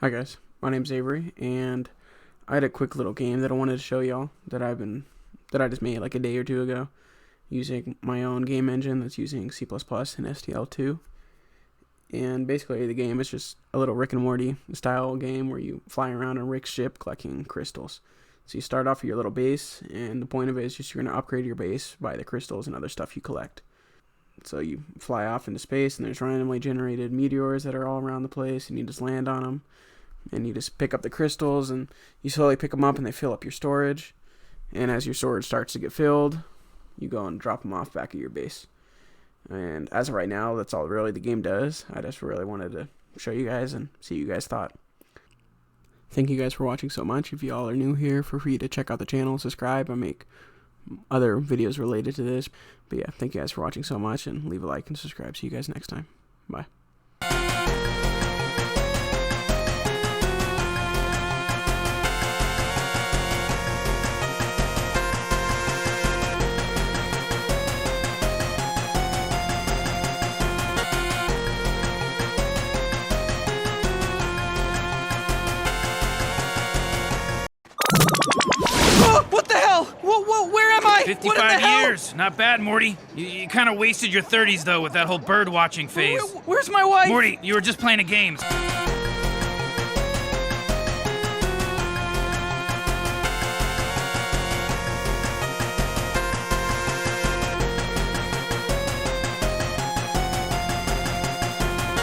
Hi guys, my name's Avery, and I had a quick little game that I wanted to show y'all that I just made like a day or two ago using my own game engine that's using C++ and SDL2. And basically the game is just a little Rick and Morty style game where you fly around on Rick's ship collecting crystals. So you start off with your little base, and the point of it is just you're going to upgrade your base by the crystals and other stuff you collect. So you fly off into space, and there's randomly generated meteors that are all around the place, and you just land on them. And you just pick up the crystals, and you slowly pick them up, and they fill up your storage. And as your storage starts to get filled, you go and drop them off back at your base. And as of right now, that's all really the game does. I just really wanted to show you guys and see what you guys thought. Thank you guys for watching so much. If y'all are new here, feel free to check out the channel, subscribe. I make other videos related to this. But yeah, thank you guys for watching so much, and leave a like and subscribe. See you guys next time. Bye. What the hell? Whoa, where am I? 55 years. Not bad, Morty. You kind of wasted your 30s, though, with that whole bird-watching phase. Where's my wife? Morty, you were just playing a game.